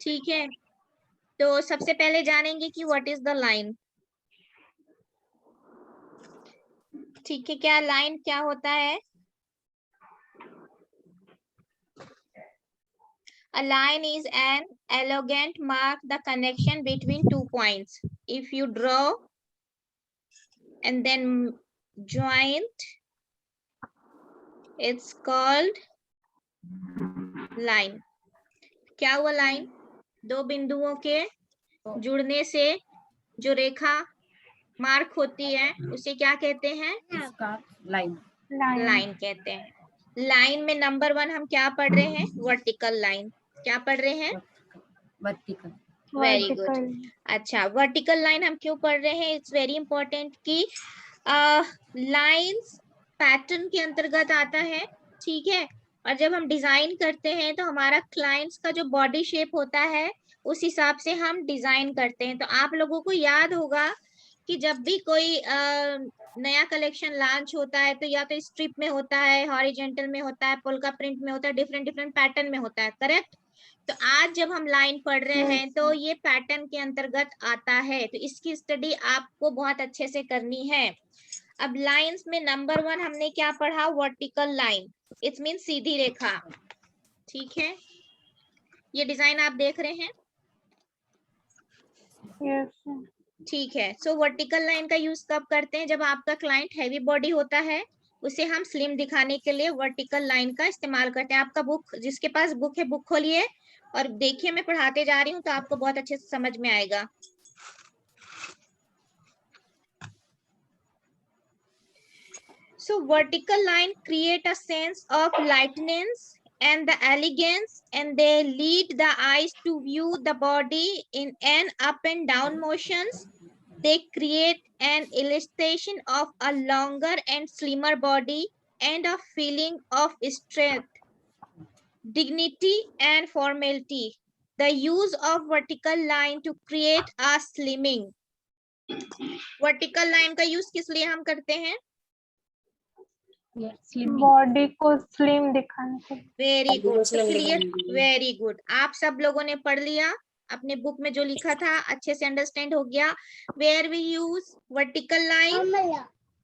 ठीक है, तो सबसे पहले जानेंगे कि व्हाट इज द लाइन। ठीक है, क्या लाइन क्या होता है? A line is an elegant mark the connection between 2 points. If you draw and then joint, it's called line. क्या हुआ लाइन? दो बिंदुओं के जुड़ने से जो रेखा मार्क होती है उसे क्या कहते हैं? लाइन। लाइन कहते हैं। लाइन में नंबर 1 हम क्या पढ़ रहे हैं? Vertical line. क्या पढ़ रहे हैं? वर्टिकल। Very good. अच्छा, वर्टिकल लाइन हम क्यों पढ़ रहे हैं? इट्स वेरी इंपॉर्टेंट कि लाइंस पैटर्न के अंतर्गत आता है, ठीक है। और जब हम डिजाइन करते हैं तो हमारा क्लाइंट्स का जो बॉडी शेप होता है उस हिसाब से हम डिजाइन करते हैं। तो आप लोगों को याद होगा कि जब भी कोई नया कलेक्शन लॉन्च होता है तो या तो स्ट्रिप में होता है, हॉरिजॉन्टल में होता है, पोल्का प्रिंट में होता है, डिफरेंट डिफरेंट पैटर्न में होता है, करेक्ट। तो आज जब हम लाइन पढ़ रहे हैं तो ये पैटर्न के अंतर्गत आता है, तो इसकी स्टडी आपको बहुत अच्छे से करनी है। अब लाइंस में नंबर 1 हमने क्या पढ़ा? वर्टिकल लाइन, इट्स मीन सीधी रेखा, ठीक है। ये डिजाइन आप देख रहे हैं? yes, ठीक है। सो वर्टिकल लाइन का यूज कब करते हैं? जब आपका क्लाइंट हैवी बॉडी होता है, उसे हम स्लिम दिखाने के लिए वर्टिकल लाइन का इस्तेमाल करते हैं। आपका बुक, जिसके पास बुक है, बुक खोलिए और देखिए, मैं पढ़ाते जा रही हूँ तो आपको बहुत अच्छे से समझ में आएगा। So vertical line create a sense of lightness and the elegance, and they lead the eyes to view the body in an up and down motions. They create an illustration of a longer and slimmer body and a feeling of strength, dignity and formality. The use of vertical line to create a slimming. Vertical line का use किस लिए हम करते हैं? Body को slim दिखाने के। Very good, clear, very good. आप सब लोगों ने पढ़ लिया, अपने बुक में जो लिखा था अच्छे से अंडरस्टैंड हो गया। Where we use vertical line,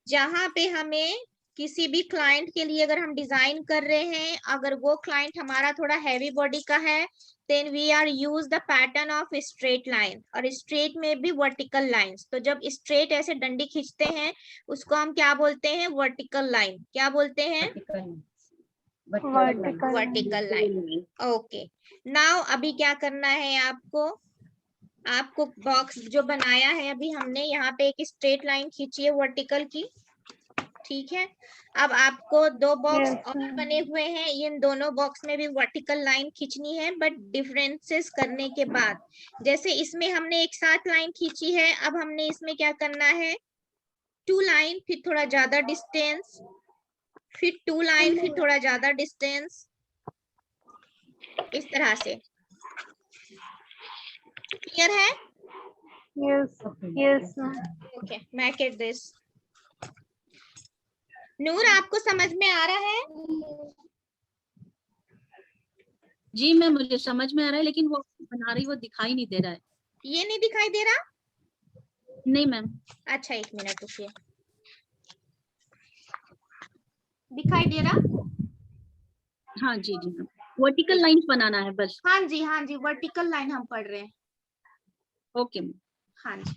जहां पे हमें किसी भी क्लाइंट के लिए अगर हम डिजाइन कर रहे हैं, अगर वो क्लाइंट हमारा थोड़ा हैवी बॉडी का है, then we are use the pattern of straight line, और स्ट्रेट में भी वर्टिकल लाइंस। तो जब स्ट्रेट ऐसे डंडी खींचते हैं उसको हम क्या बोलते हैं? Vertical line. क्या बोलते हैं? Vertical line. ओके, नाउ अभी क्या करना है आपको? आपको बॉक्स जो बनाया है अभी हमने, यहाँ पे एक स्ट्रेट लाइन खींची है वर्टिकल की, ठीक है। अब आपको 2 बॉक्स और बने हुए हैं, इन दोनों बॉक्स में भी वर्टिकल लाइन खींचनी है, बट डिफरेंसेस करने के बाद। जैसे इसमें हमने एक साथ लाइन खींची है, अब हमने इसमें क्या करना है? 2 लाइन, फिर थोड़ा ज्यादा डिस्टेंस, फिर 2 लाइन, फिर थोड़ा ज्यादा डिस्टेंस, इस तरह से। क्लियर है? Yes okay, make it this. Noor, आपको समझ में आ रहा है? जी मैम, मुझे समझ में आ रहा है, लेकिन वो बना रही वो दिखाई नहीं दे रहा है। ये नहीं दिखाई दे रहा? नहीं मैम। अच्छा, 1 मिनट रुकिए। दिखाई दे रहा? हाँ जी जी मैम, वर्टिकल लाइंस बनाना है बस। हाँ जी, हाँ जी, वर्टिकल लाइन हम पढ़ रहे हैं। Okay ma'am. हाँ जी।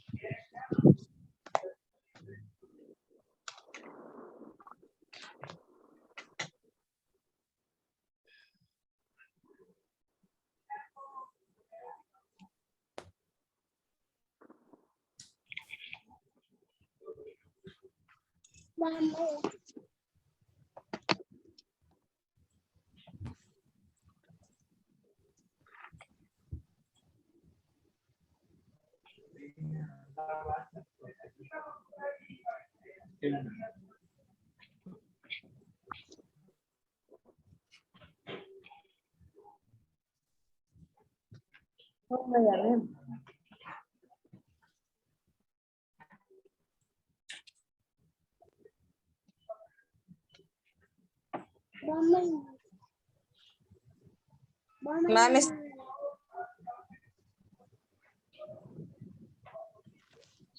मैम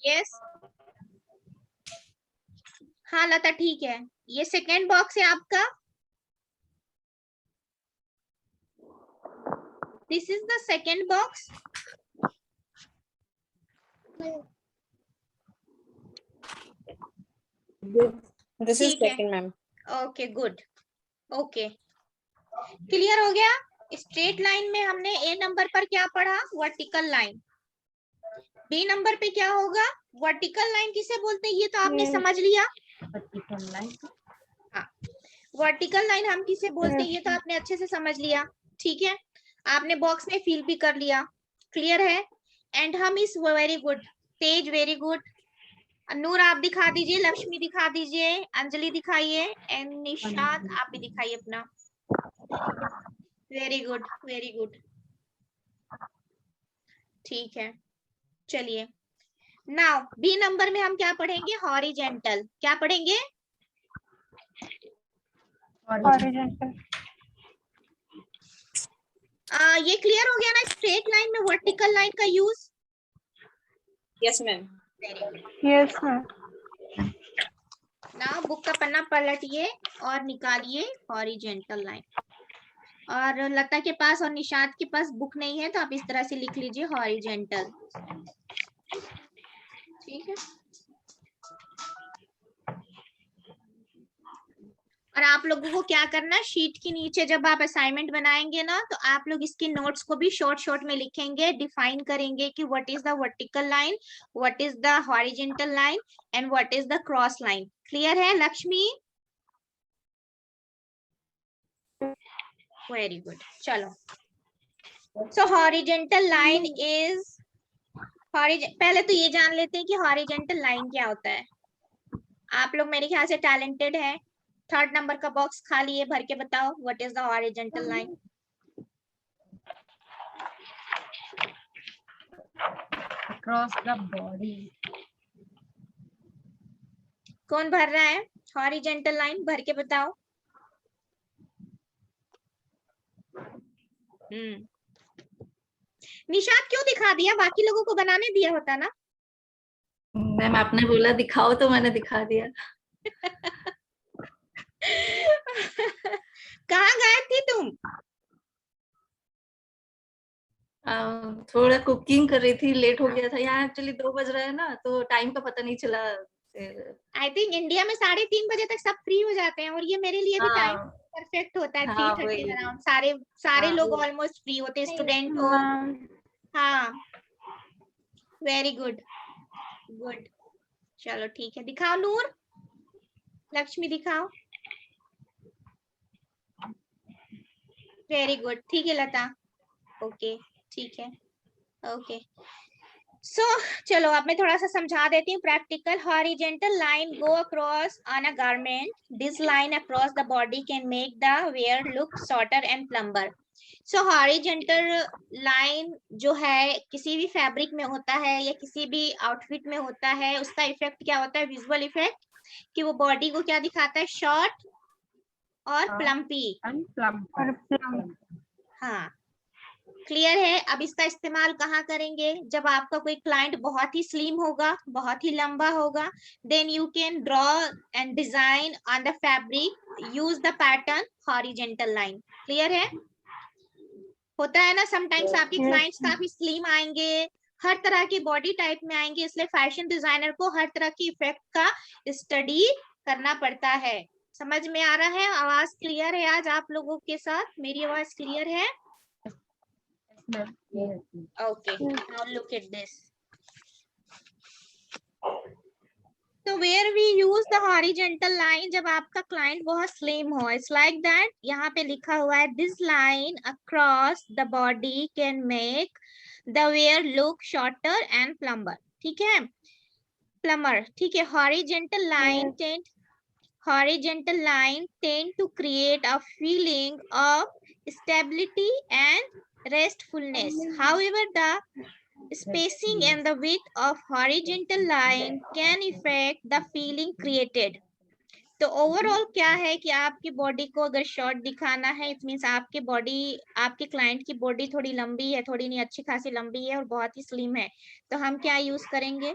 यस, हाँ लता ठीक है। ये सेकेंड बॉक्स है आपका, this is the second box. This is ठीक है, second, ma'am. Okay good, okay clear हो गया। स्ट्रेट लाइन में हमने ए नंबर पर क्या पढ़ा, वर्टिकल लाइन। बी नंबर पे क्या होगा, वर्टिकल लाइन किसे बोलते हैं ये तो आपने Yes. समझ लिया। Vertical line. हाँ, वर्टिकल लाइन हम किसे बोलते हैं ये तो आपने अच्छे से समझ लिया। ठीक है, आपने बॉक्स में फिल भी कर लिया, क्लियर है। एंड हम इस वेरी गुड, तेज वेरी गुड। नूर आप दिखा दीजिए, लक्ष्मी दिखा दीजिए, अंजलि दिखाइए, एंड निशाद आप भी दिखाइए अपना। वेरी गुड वेरी गुड, ठीक है। चलिए नाउ बी नंबर में हम क्या पढ़ेंगे, हॉरिजेंटल। क्या पढ़ेंगे, Horizontal. ये क्लियर हो गया ना, स्ट्रेट लाइन में वर्टिकल लाइन का use. Yes, ma'am. Very good. Yes, ma'am. ना बुक का पन्ना पलटिए और निकालिए हॉरिजेंटल लाइन। और लता के पास और निशाद के पास बुक नहीं है तो आप इस तरह से लिख लीजिए हॉरिजेंटल, ठीक है। और आप लोगों को क्या करना, शीट के नीचे जब आप असाइनमेंट बनाएंगे ना तो आप लोग इसके नोट्स को भी शॉर्ट शॉर्ट में लिखेंगे, डिफाइन करेंगे कि what is the vertical line, what is the horizontal line and what is the cross line. Clear है लक्ष्मी? वेरी गुड, चलो। सो हॉरिजेंटल लाइन इज, पहले तो ये जान लेते हैं कि हॉरिजेंटल लाइन क्या होता है। आप लोग मेरे ख्याल से टैलेंटेड हैं, थर्ड नंबर का बॉक्स खाली है, भर के बताओ what is the horizontal line. Across the body. कौन भर रहा है, हॉरिजेंटल लाइन भर के बताओ। निशाद क्यों दिखा दिया, बाकी लोगों को बनाने दिया होता ना। मैम आपने बोला दिखाओ तो मैंने दिखा दिया। कहाँ गायब थी तुम? थोड़ा कुकिंग कर रही थी, लेट हो गया था। यहाँ एक्चुअली 2 बज रहे हैं ना, तो टाइम का पता नहीं चला। आई थिंक इंडिया में 3:30 बजे तक सब फ्री हो जाते हैं और ये मेरे लिए भी टाइम हाँ परफेक्ट होता है। हाँ 3:30 वही। अराउंड सारे हाँ, लोग ऑलमोस्ट फ्री होते हैं, स्टूडेंट हो। Ma'am. हाँ वेरी गुड गुड, चलो ठीक है। दिखाओ नूर, लक्ष्मी दिखाओ। वेरी गुड, ठीक है लता, ओके ठीक है, ओके। सो चलो अब मैं थोड़ा सा समझा देती हूँ practical. Horizontal line go across on a garment, this line across the body can make the wear look shorter and plumber. So horizontal line जो है किसी भी फैब्रिक में होता है या किसी भी आउटफिट में होता है, उसका इफेक्ट क्या होता है, विजुअल इफेक्ट, कि वो बॉडी को क्या दिखाता है, शॉर्ट और प्लम्पी। और plum. हाँ क्लियर है। अब इसका इस्तेमाल कहाँ करेंगे, जब आपका कोई क्लाइंट बहुत ही स्लिम होगा, बहुत ही लंबा होगा, then you can draw and design on the fabric, use the pattern horizontal line. Clear है? होता है ना समटाइम्स आपके Yes, क्लाइंट्स ma'am. काफी स्लिम आएंगे, हर तरह के बॉडी टाइप में आएंगे, इसलिए फैशन डिजाइनर को हर तरह की इफेक्ट का स्टडी करना पड़ता है। समझ में आ रहा है? आवाज क्लियर है आज आप लोगों के साथ? मेरी आवाज क्लियर है? Okay, now look at this. So where we use the horizontal line, जब आपका client बहुत slim हो, it's like that. यहाँ पे लिखा हुआ है this line across the body can make the wear look shorter and plumber. ठीक है, plumber, ठीक है। Horizontal line tend to create a feeling of stability and restfulness. However, the spacing and the width of horizontal line can affect the feeling created. तो overall क्या है कि आपकी body को अगर शॉर्ट दिखाना है, इट मींस आपकी बॉडी, आपके क्लाइंट की बॉडी थोड़ी लंबी है, थोड़ी नहीं अच्छी खासी लंबी है और बहुत ही स्लिम है, तो हम क्या यूज करेंगे,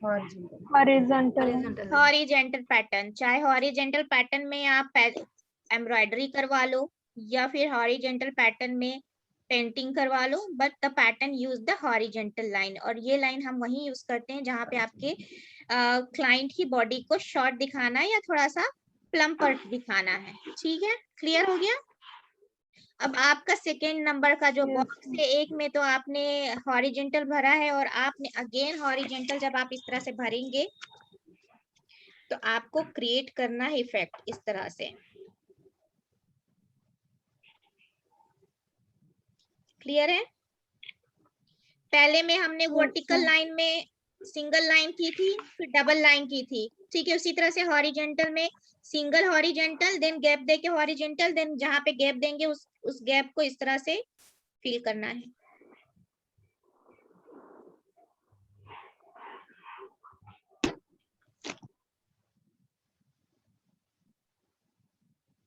हॉरिजॉन्टल हॉरिजेंटल पैटर्न, चाहे हॉरिजेंटल पैटर्न में आप एम्ब्रॉयडरी करवा लो या फिर हॉरिजेंटल पैटर्न में पेंटिंग करवा लो, but the pattern use the horizontal line. और ये लाइन हम वहीं यूज करते हैं जहाँ पे आपके क्लाइंट की बॉडी को शॉर्ट दिखाना है या थोड़ा सा प्लम्पर दिखाना है। ठीक है, क्लियर हो गया। अब आपका सेकेंड नंबर का जो बॉक्स है, एक में तो आपने हॉरिजेंटल भरा है और आपने अगेन हॉरिजेंटल जब आप इस तरह से भरेंगे तो आपको क्रिएट करना है इफेक्ट इस तरह से। क्लियर है। पहले में हमने वर्टिकल लाइन में सिंगल लाइन की थी, फिर डबल लाइन की थी। ठीक है, उसी तरह से हॉरिजेंटल में सिंगल हॉरिजेंटल, देन गैप देके हॉरिजेंटल, देन जहां पे गैप देंगे उस गैप को इस तरह से फिल करना है।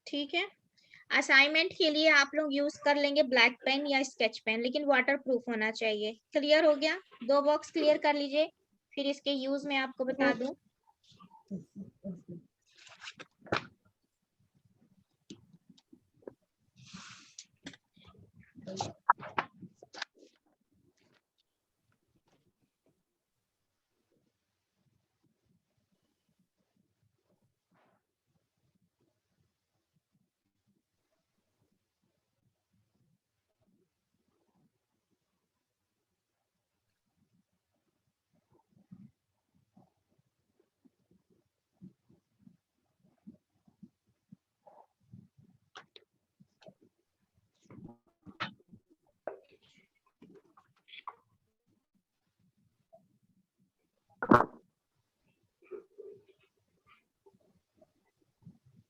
ठीक है, असाइनमेंट के लिए आप लोग यूज कर लेंगे ब्लैक पेन या स्केच पेन, लेकिन वाटर प्रूफ होना चाहिए। क्लियर हो गया। 2 बॉक्स क्लियर कर लीजिए, फिर इसके यूज में आपको बता दूं।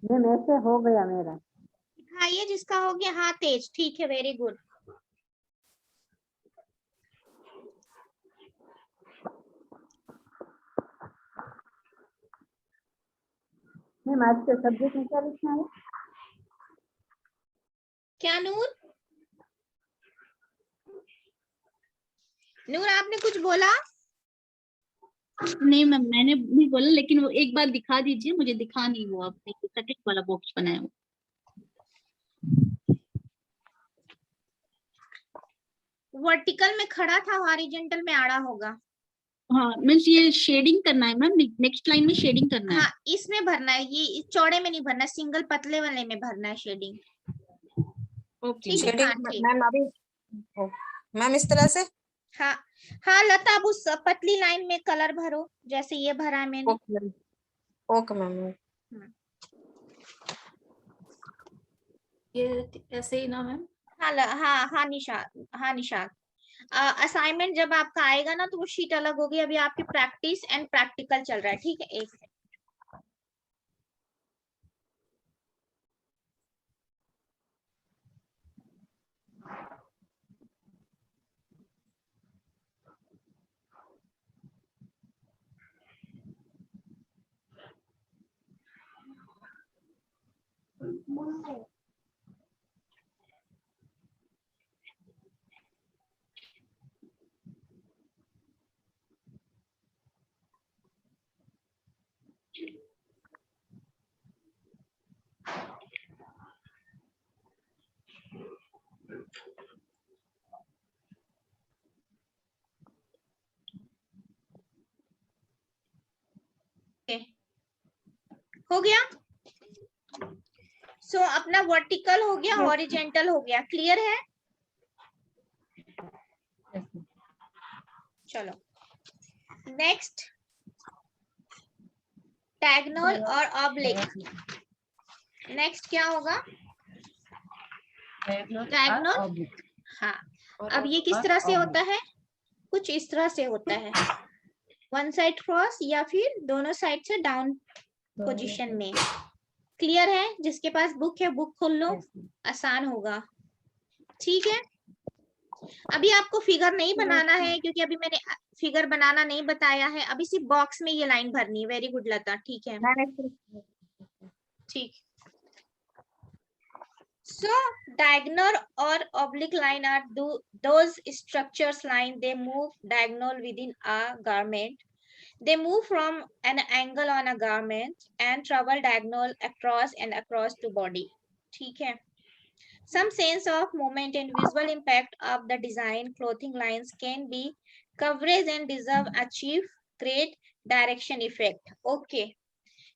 मैम ऐसे हो गया मेरा। हाँ, ये जिसका हो गया, हाँ तेज, ठीक है, वेरी गुड। मैम आज के सब्जेक्ट में क्या लिखना है? क्या नूर? नूर आपने कुछ बोला? नहीं मैम, मैंने नहीं बोला, लेकिन वो एक बार दिखा दीजिए, मुझे दिखा नहीं वो आपने सेकंड वाला बॉक्स बनाया हो। वर्टिकल में खड़ा था, हॉरिजॉन्टल में आड़ा होगा। हाँ मीन्स ये शेडिंग करना है मैम, नेक्स्ट लाइन में शेडिंग करना है। हाँ, इसमें भरना है, ये चौड़े में नहीं भरना, सिंगल पतले वाले में भरना है शेडिंग। ओके ठीक है, हाँ ठीक। मैम अभी मैम इस तरह से। हाँ हाँ लता, अब उस पतली लाइन में कलर भरो जैसे ये भरा है मैंने। Okay ma'am. ये ऐसे ही ना मैम? हाँ हाँ हाँ निशाद, हाँ निशाद। असाइनमेंट जब आपका आएगा ना तो वो शीट अलग होगी। अभी आपकी प्रैक्टिस एंड प्रैक्टिकल चल रहा है। ठीक है, एक हो गया। सो अपना वर्टिकल हो गया, हॉरिजेंटल हो गया। क्लियर है। चलो नेक्स्ट, डायगोनल और ऑब्लिक। नेक्स्ट क्या होगा? डायगोनल। हाँ, अब ये किस तरह से होता है? कुछ इस तरह से होता है, वन साइड क्रॉस या फिर दोनों साइड से डाउन पोजीशन में। क्लियर है? जिसके पास बुक है बुक खोल लो, आसान होगा। ठीक है, अभी आपको फिगर नहीं बनाना है क्योंकि अभी मैंने फिगर बनाना नहीं बताया है। अभी सिर्फ बॉक्स में ये लाइन भरनी है। वेरी गुड लता, ठीक है, ठीक। So diagonal or oblique line are those structures line they move diagonal within a garment. They move from an angle on a garment and travel diagonal across and across to body. ठीक है. Some sense of movement and visual impact of the design clothing lines can be coverage and deserve achieve great direction effect. Okay.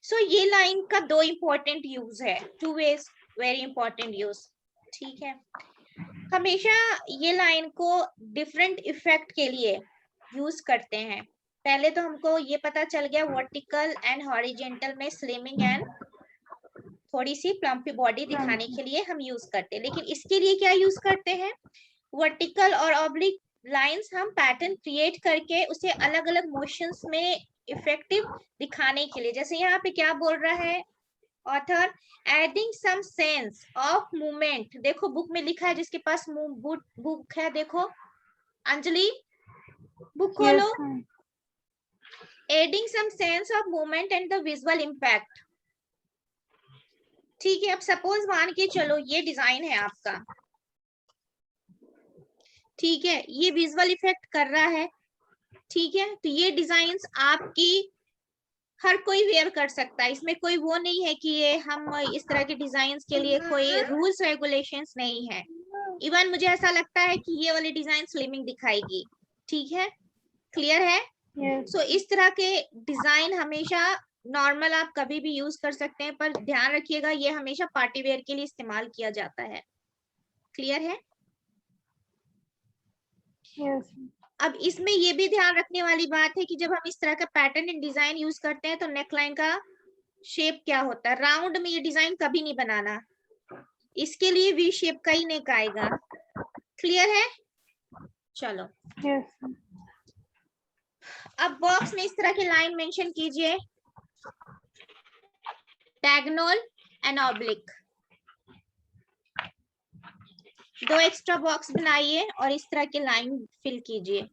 So ये line का दो important use है. Two ways very important use. ठीक है. हमेशा ये line को different effect के लिए use करते हैं. पहले तो हमको ये पता चल गया वर्टिकल एंड हॉरिजेंटल में स्लिमिंग एंड थोड़ी सी प्लम्पी बॉडी दिखाने के लिए हम यूज करते हैं. लेकिन इसके लिए क्या यूज करते हैं? वर्टिकल और ऑब्लिक लाइंस हम पैटर्न क्रिएट करके उसे अलग अलग मोशंस में इफेक्टिव दिखाने के लिए. जैसे यहाँ पे क्या बोल रहा है author, adding some sense of movement. देखो बुक में लिखा है, जिसके पास बुक है देखो, अंजलि बुक खोलो. Adding some sense of movement and the visual impact. ठीक है. अब सपोज मान के चलो ये डिजाइन है आपका, ठीक है, ये विजुअल इफेक्ट कर रहा है, ठीक है. तो ये डिजाइन्स आपकी हर कोई वेयर कर सकता है. इसमें कोई वो नहीं है कि ये हम इस तरह के डिजाइन्स के लिए कोई रूल्स रेगुलेशंस नहीं है. इवन मुझे ऐसा लगता है कि ये वाली डिजाइन स्लिमिंग दिखाएगी. ठीक है, क्लियर है? सो इस तरह के डिजाइन हमेशा नॉर्मल आप कभी भी यूज कर सकते हैं, पर ध्यान रखिएगा ये हमेशा पार्टी वेयर के लिए इस्तेमाल किया जाता है. क्लियर है? अब इसमें ये भी ध्यान रखने वाली बात है कि जब हम इस तरह का पैटर्न एंड डिजाइन यूज करते हैं तो नेकलाइन का शेप क्या होता है. राउंड में ये डिजाइन कभी नहीं बनाना, इसके लिए वी शेप का ही नेक आएगा. क्लियर है? चलो अब बॉक्स में इस तरह की लाइन मेंशन कीजिए, डायगोनल एंड ऑब्लिक. दो एक्स्ट्रा बॉक्स बनाइए और इस तरह की लाइन फिल कीजिए.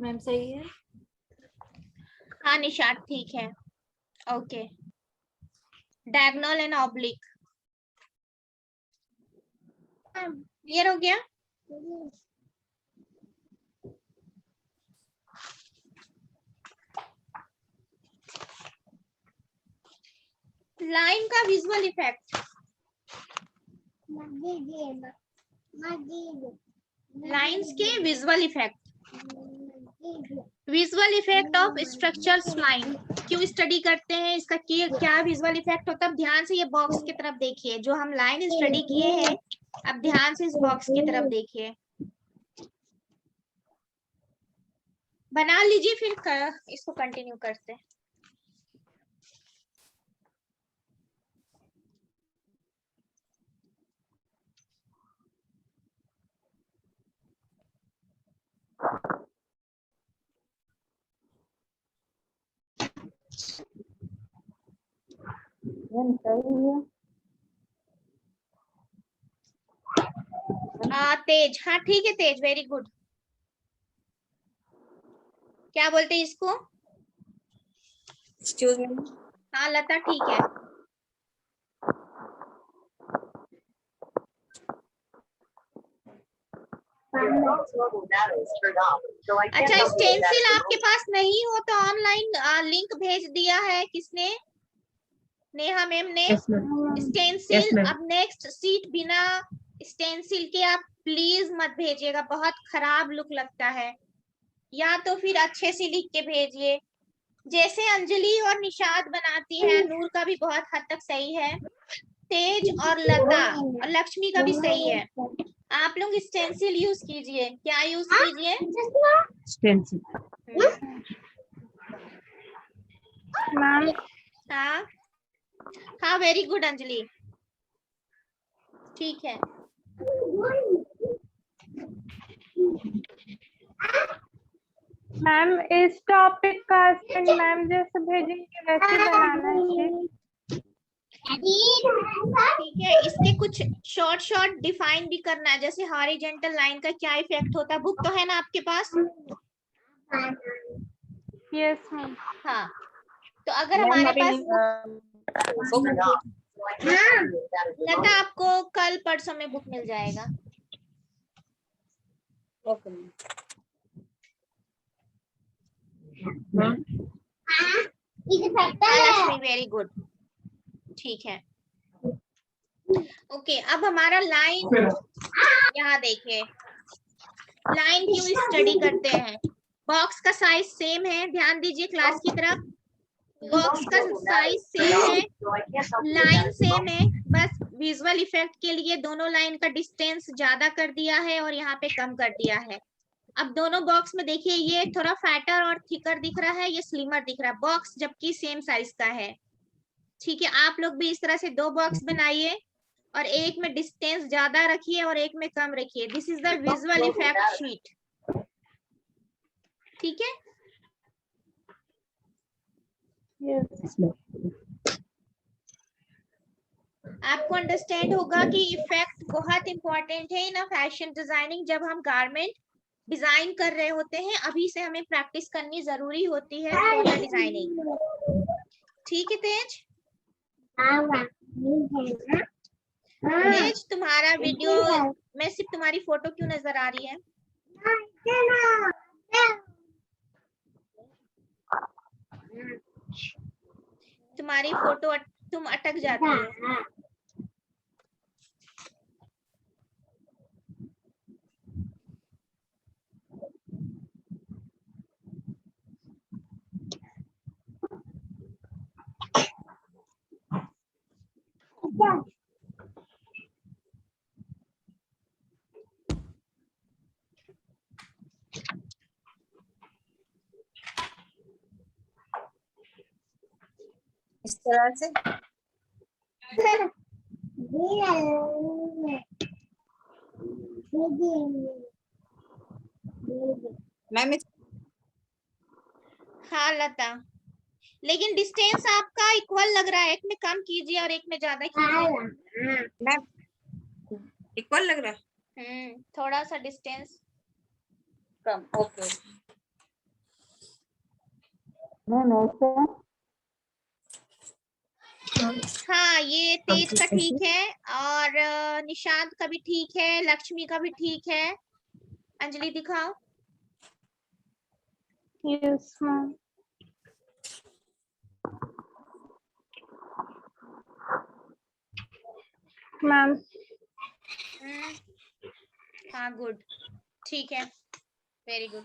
मैम सही है? हाँ निशात ठीक है. Okay, diagonal and oblique clear हो गया? लाइन का विजुअल इफेक्ट, लाइंस के visual effect. Visual effect of structures line क्यों स्टडी करते हैं, इसका क्या विजुअल इफेक्ट होता है? अब ध्यान से ये बॉक्स की तरफ देखिए, जो हम लाइन स्टडी किए हैं, अब ध्यान से इस बॉक्स की तरफ देखिए. बना लीजिए, फिर इसको कंटिन्यू करते हैं. सही है. तेज, हाँ ठीक है तेज, वेरी गुड. क्या बोलते हैं इसको? Excuse me. हाँ लता ठीक है. अच्छा, स्टेंसिल आपके पास नहीं हो तो ऑनलाइन लिंक भेज दिया है किसने? नेहा मैम ने Yes, ma'am. Yes, stencil. ma'am. अब नेक्स्ट सीट बिना स्टेंसिल के आप प्लीज मत भेजिएगा, बहुत खराब लुक लगता है। या तो फिर अच्छे से लिख के भेजिए, जैसे अंजलि और निशाद बनाती है। नूर का भी बहुत हद तक सही है, तेज और लता और लक्ष्मी का भी सही है। आप लोग स्टेंसिल यूज कीजिए। क्या यूज कीजिए? Stencil. Ma'am, हाँ हाँ, वेरी गुड अंजलि, ठीक है। मैम इस टॉपिक का स्पेल मैम जैसे भेजेंगे वैसे बनाना है। ठीक है, इसके कुछ शॉर्ट डिफाइन भी करना है, जैसे हॉरिजॉन्टल लाइन का क्या इफेक्ट होता है। बुक तो है ना आपके पास? Yes ma'am. हाँ, तो अगर हमारे पास लता, आपको कल परसों में बुक मिल जाएगा। Okay ma'am. Lakshmi very good, ठीक है। ओके, अब हमारा लाइन, यहाँ देखिए लाइन क्यों स्टडी करते हैं। बॉक्स का साइज सेम है, ध्यान दीजिए क्लास की तरफ। बॉक्स का साइज सेम है, लाइन सेम है, बस विजुअल इफेक्ट के लिए दोनों लाइन का डिस्टेंस ज्यादा कर दिया है और यहाँ पे कम कर दिया है। अब दोनों बॉक्स में देखिए, ये थोड़ा फैटर और थिकर दिख रहा है, ये स्लिमर दिख रहा है, बॉक्स जबकि सेम साइज का है। ठीक है, आप लोग भी इस तरह से 2 बॉक्स बनाइए और एक में डिस्टेंस ज्यादा रखिए और एक में कम रखिए। This is the visual effect sheet. ठीक है, आपको अंडरस्टैंड होगा कि इफेक्ट बहुत इंपॉर्टेंट है ना फैशन डिजाइनिंग। जब हम गारमेंट डिजाइन कर रहे होते हैं, अभी से हमें प्रैक्टिस करनी जरूरी होती है फ्लोरल डिजाइनिंग। ठीक है तेज? तेज, तुम्हारा वीडियो में सिर्फ तुम्हारी फोटो क्यों नजर आ रही है? तुम्हारी फोटो तुम अटक जाती हो। इस तरह से मैम। हाँ लता, लेकिन डिस्टेंस आपका इक्वल लग रहा है, एक में कम कीजिए और एक में ज्यादा कीजिए। मैम इक्वल लग रहा है। थोड़ा सा डिस्टेंस कम। ओके मैम ऐसे हाँ, ये तेज का ठीक है और निशांत का भी ठीक है, लक्ष्मी का भी ठीक है। अंजलि दिखाओ। Yes ma'am. मैम हाँ गुड, ठीक है, वेरी गुड।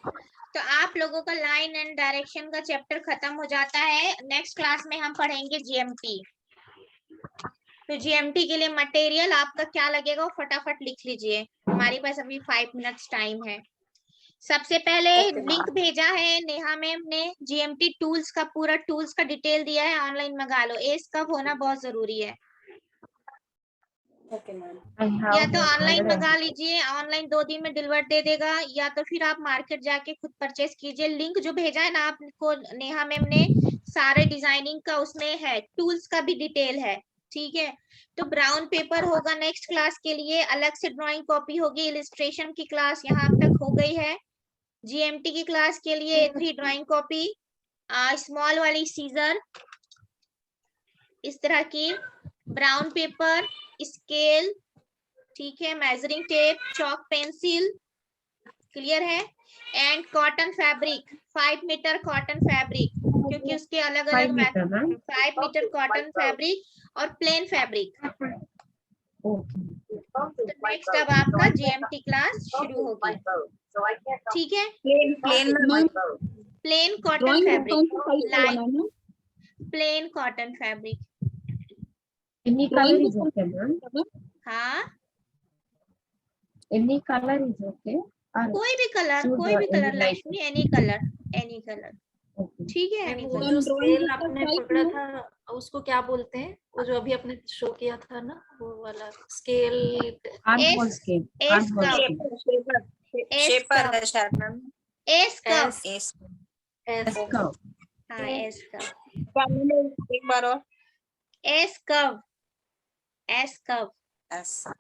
तो आप लोगों का लाइन एंड डायरेक्शन का चैप्टर खत्म हो जाता है। नेक्स्ट क्लास में हम पढ़ेंगे जीएमटी। तो जीएमटी के लिए मटेरियल आपका क्या लगेगा वो फटाफट लिख लीजिए, हमारे पास अभी 5 मिनट्स टाइम है। सबसे पहले लिंक भेजा है नेहा मैम ने, जीएमटी टूल्स का पूरा टूल्स का डिटेल दिया है, ऑनलाइन मंगा लो। एस कब होना बहुत जरूरी है। Okay ma'am. या तो ऑनलाइन मंगा लीजिए, ऑनलाइन 2 दिन में डिलीवर दे देगा, या तो फिर आप मार्केट जाके खुद परचेस कीजिए। लिंक जो भेजा है ना आपको नेहा मैम ने, सारे डिजाइनिंग का उसमें है, टूल्स का भी डिटेल है। ठीक है, तो ब्राउन पेपर होगा नेक्स्ट क्लास के लिए, अलग से ड्राइंग कॉपी होगी। इलिस्ट्रेशन की क्लास यहाँ तक हो गई है। जीएमटी की क्लास के लिए 3 ड्राइंग कॉपी, स्मॉल वाली सीजर, इस तरह की, ब्राउन पेपर, स्केल, ठीक है, measuring tape, chalk pencil, clear है, and cotton fabric, 5 metre cotton fabric. क्योंकि उसके अलग 5 अलग metre ma'am 5 metre cotton fabric और प्लेन फैब्रिक। ओके तो नेक्स्ट अब आपका जीएमटी क्लास शुरू होगी, ठीक है। Ma'am plain cotton drawing fabric, कौन सा साइज का लाइट बनाना plain cotton fabric. Any colour is okay ma'am हाँ, एनी कलर इज ओके कोई भी कलर लक्ष्मी, एनी कलर, ठीक है। मैम एनी वो कलर जो drawing स्केल का आपने size पकड़ा में- था उसको क्या बोलते हैं, वो जो अभी आपने शो किया था ना, वो वाला scale? Armhole scale armhole scale shaper है शायद ma'am. S cup, S S का हाँ एस कप, एक बार और S cup, S cup. S. और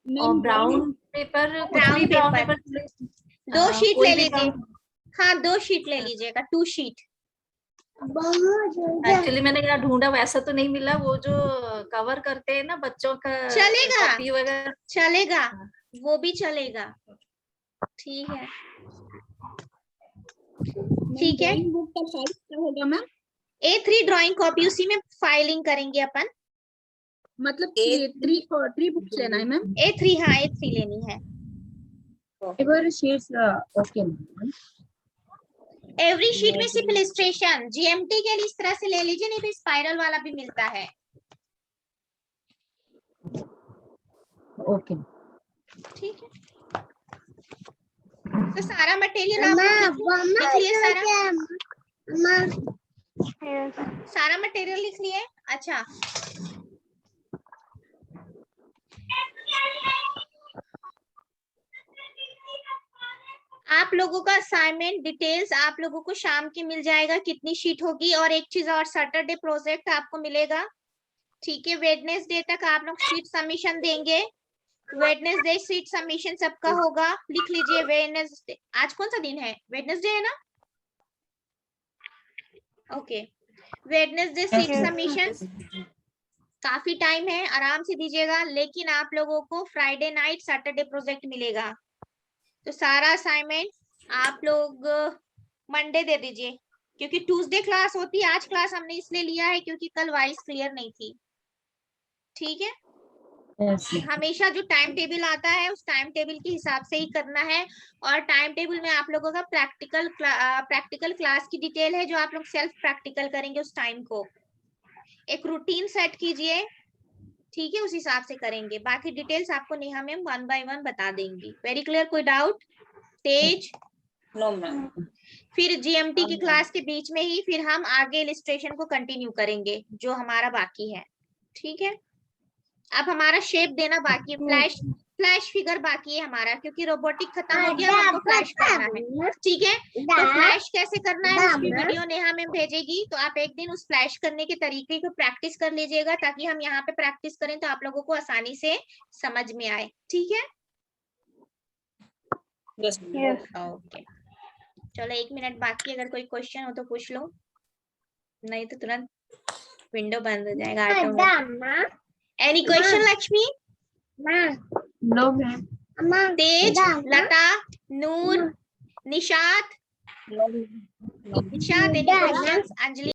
मैम ब्राउन पेपर, कुछ Brown भी ब्राउन paper। पेपर, 2 शीट कोई ले भी लीजिए, हाँ 2 शीट ले लीजिएगा, 2 शीट। एक्चुअली मैंने यहाँ ढूंढा, वैसा तो नहीं मिला, वो जो कवर करते हैं ना बच्चों का चलेगा। कॉपी वगैरह। चलेगा, वो भी चलेगा, ठीक है। ठीक है, ड्राइंग बुक का साइज क्या होगा मैम? A3 ड्राइंग कॉपी, उसी में फाइलिंग करेंगे अपन। मतलब 3 बुक्स लेना है मैम? A3, हाँ A3 लेनी है। Ever sheets okay ma'am every sheet में सिर्फ इलस्ट्रेशन, जीएमटी के लिए इस तरह से ले लीजिए, नहीं तो स्पाइरल वाला भी मिलता है। ओके ठीक है, तो सारा मटेरियल आप लिख लिए, सारा मटेरियल लिख लिए। अच्छा, आप लोगों का असाइनमेंट डिटेल्स आप लोगों को शाम की मिल जाएगा, कितनी शीट होगी। और एक चीज और, सैटरडे प्रोजेक्ट आपको मिलेगा, ठीक है। वेडनेसडे तक आप लोग शीट सबमिशन देंगे, वेडनेसडे शीट सबमिशन सबका होगा, लिख लीजिए। वेडनेसडे, आज कौन सा दिन है? वेडनेसडे है ना? ओके, वेडनेसडे शीट सबमिशन, काफी टाइम है, आराम से दीजिएगा। लेकिन आप लोगों को फ्राइडे नाइट सैटरडे प्रोजेक्ट मिलेगा, तो सारा असाइनमेंट आप लोग मंडे दे दीजिए, क्योंकि ट्यूसडे क्लास होती है। आज क्लास हमने इसलिए लिया है क्योंकि कल वाइस क्लियर नहीं थी, ठीक है। यस हमेशा जो टाइम टेबल आता है उस टाइम टेबल के हिसाब से ही करना है। और टाइम टेबल में आप लोगों का प्रैक्टिकल क्लास की डिटेल है, जो आप लोग सेल्फ प्रैक्टिकल करेंगे उस टाइम को। एक रूटीन सेट कीजिए, ठीक है, उस हिसाब से करेंगे। बाकी डिटेल्स आपको नेहा मैम 1 बाय 1 बता देंगी। Very clear? कोई डाउट? तेज? No ma'am. फिर जीएमटी की क्लास के बीच में ही फिर हम आगे इलस्ट्रेशन को कंटिन्यू करेंगे, जो हमारा बाकी है, ठीक है। अब हमारा शेप देना बाकी है, फ्लैश फिगर बाकी है हमारा, क्योंकि रोबोटिक खत्म हो गया, हमको फ्लैश करना है, ठीक है। तो फ्लैश कैसे करना है उसकी वीडियो नेहा मैम भेजेगी, तो आप एक दिन उस फ्लैश करने के तरीके को प्रैक्टिस कर लीजिएगा, ताकि हम यहाँ पे प्रैक्टिस करें तो आप लोगों को आसानी से समझ में आए, ठीक है। यस ओके, चलो 1 मिनट बाकी, अगर कोई क्वेश्चन हो तो पूछ लो, नहीं तो तुरंत विंडो बंद हो जाएगा automatic. Any question Lakshmi? No ma'am Tej, Lata, Noor, Nishat, any questions? Anjali?